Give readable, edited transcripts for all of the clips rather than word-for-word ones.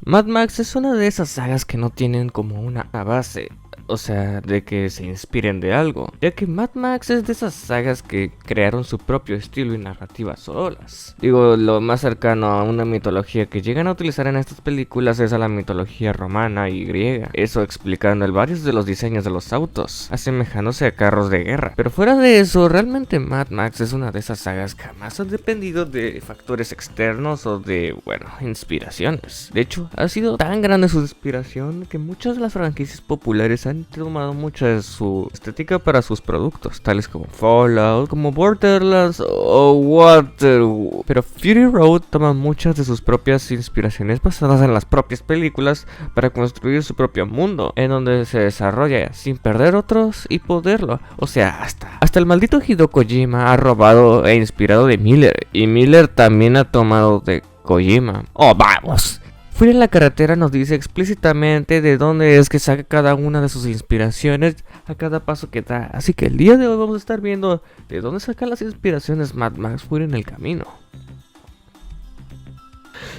Mad Max es una de esas sagas que no tienen como una base, o sea, de que se inspiren de algo, ya que Mad Max es de esas sagas que crearon su propio estilo y narrativa solas. Digo, lo más cercano a una mitología que llegan a utilizar en estas películas es a la mitología romana y griega, eso explicando el varios de los diseños de los autos, asemejándose a carros de guerra. Pero fuera de eso, realmente Mad Max es una de esas sagas que jamás han dependido de factores externos o de, bueno, inspiraciones. De hecho, ha sido tan grande su inspiración que muchas de las franquicias populares han tomado mucha de su estética para sus productos, tales como Fallout, como Borderlands o Waterworld. Pero Fury Road toma muchas de sus propias inspiraciones basadas en las propias películas para construir su propio mundo, en donde se desarrolla sin perder otros y poderlo. O sea, hasta el maldito Hideo Kojima ha robado e inspirado de Miller, y Miller también ha tomado de Kojima. ¡Oh, vamos! Fury en la carretera nos dice explícitamente de dónde es que saca cada una de sus inspiraciones a cada paso que da. Así que el día de hoy vamos a estar viendo de dónde sacan las inspiraciones Mad Max Fury en el camino.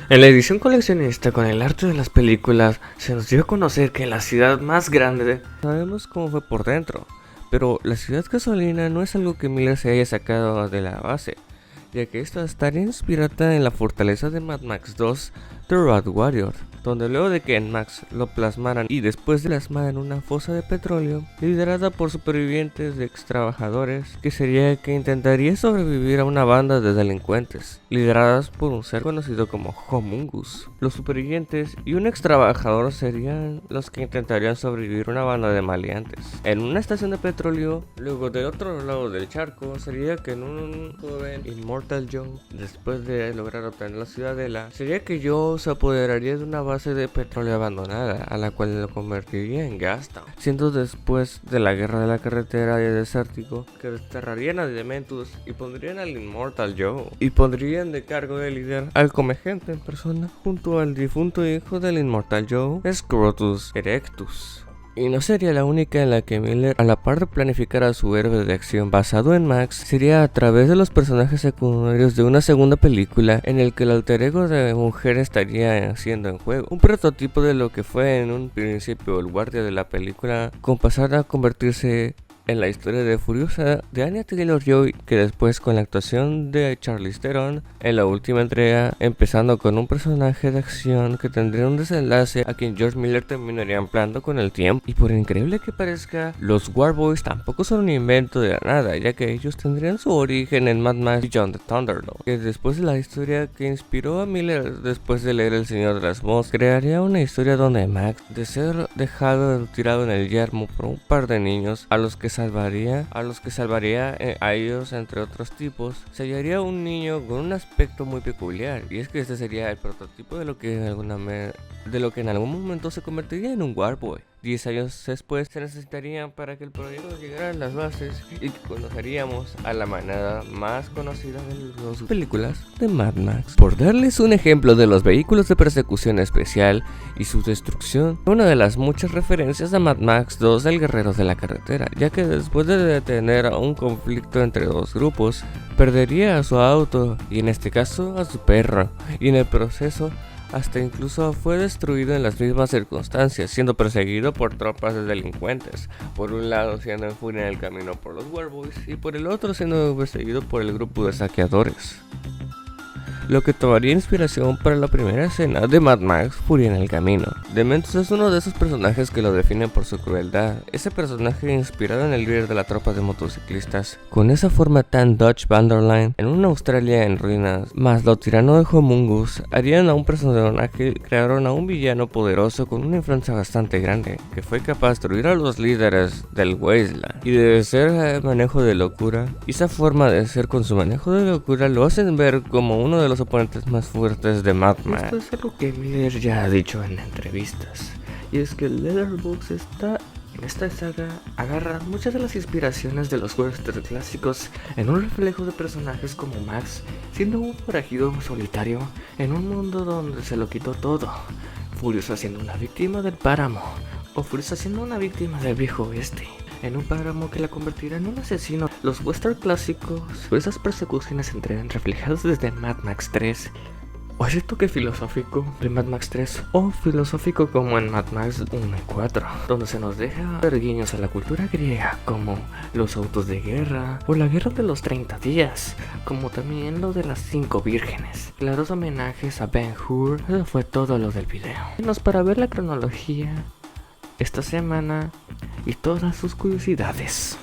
En la edición coleccionista con el arte de las películas se nos dio a conocer que la ciudad más grande sabemos cómo fue por dentro, pero la ciudad gasolina no es algo que Miller se haya sacado de la base, ya que esta estaría inspirada en la fortaleza de Mad Max 2 The Road Warrior, donde luego de que en Max lo plasmaran y después de plasmada en una fosa de petróleo, liderada por supervivientes de ex trabajadores, que sería que intentaría sobrevivir a una banda de delincuentes, lideradas por un ser conocido como Homungus. Los supervivientes y un ex trabajador serían los que intentarían sobrevivir a una banda de maleantes. En una estación de petróleo, luego del otro lado del charco, sería que en un joven Immortal Joe, después de lograr obtener la ciudadela, sería que Joe se apoderaría de una base de petróleo abandonada, a la cual lo convertiría en Gastown, siendo después de la guerra de la carretera y el desértico que desterrarían a Dementus y pondrían al Immortal Joe, y pondrían de cargo de líder al Comegente en persona, junto al difunto hijo del Immortal Joe, Scrotus Erectus. Y no sería la única en la que Miller, a la par de planificar a su héroe de acción basado en Max, sería a través de los personajes secundarios de una segunda película en el que el alter ego de mujer estaría haciendo en juego. Un prototipo de lo que fue en un principio el guardia de la película, con pasar a convertirse en la historia de Furiosa de Anya Taylor-Joy, que después con la actuación de Charlize Theron en la última entrega, empezando con un personaje de acción que tendría un desenlace a quien George Miller terminaría ampliando con el tiempo. Y por increíble que parezca, los Warboys tampoco son un invento de la nada, ya que ellos tendrían su origen en Mad Max Beyond the Thunderdome, que después de la historia que inspiró a Miller después de leer El Señor de las Moscas, crearía una historia donde Max, de ser dejado tirado en el yermo por un par de niños a los que salvaría a ellos entre otros tipos, se hallaría un niño con un aspecto muy peculiar, y es que este sería el prototipo de lo que en algún momento se convertiría en un Warboy. 10 años después se necesitarían para que el proyecto llegara a las bases y que conoceríamos a la manada más conocida de las películas de Mad Max. Por darles un ejemplo de los vehículos de persecución especial y su destrucción, una de las muchas referencias a Mad Max 2 del Guerrero de la Carretera, ya que después de detener a un conflicto entre dos grupos, perdería a su auto y en este caso a su perro, y en el proceso hasta incluso fue destruido en las mismas circunstancias, siendo perseguido por tropas de delincuentes, por un lado siendo en furia en el camino por los Warboys y por el otro siendo perseguido por el grupo de saqueadores, lo que tomaría inspiración para la primera escena de Mad Max Fury en el camino. Dementus es uno de esos personajes que lo definen por su crueldad, ese personaje inspirado en el líder de la tropa de motociclistas, con esa forma tan Dutch Vanderline en una Australia en ruinas, más lo tirano de Homungus, harían a un personaje, crearon a un villano poderoso con una influencia bastante grande, que fue capaz de destruir a los líderes del Wasteland, y de ser manejo de locura, y esa forma de ser con su manejo de locura lo hacen ver como uno de los oponentes más fuertes de Mad Max. Esto es algo que Miller ya ha dicho en entrevistas, y es que Letterboxd está en esta saga agarra muchas de las inspiraciones de los westerns clásicos en un reflejo de personajes como Max, siendo un forajido solitario en un mundo donde se lo quitó todo, Furiosa siendo una víctima del páramo, o Furiosa siendo una víctima del viejo oeste, en un páramo que la convertirá en un asesino. Los western clásicos, esas persecuciones se entregan reflejadas desde Mad Max 3, ¿O es esto que filosófico de Mad Max 3? O filosófico como en Mad Max 1 y 4, donde se nos deja ver guiños a la cultura griega, como los autos de guerra, o la guerra de los 30 días, como también lo de las 5 vírgenes. Claros homenajes a Ben-Hur. Eso fue todo lo del video. Menos para ver la cronología esta semana y todas sus curiosidades.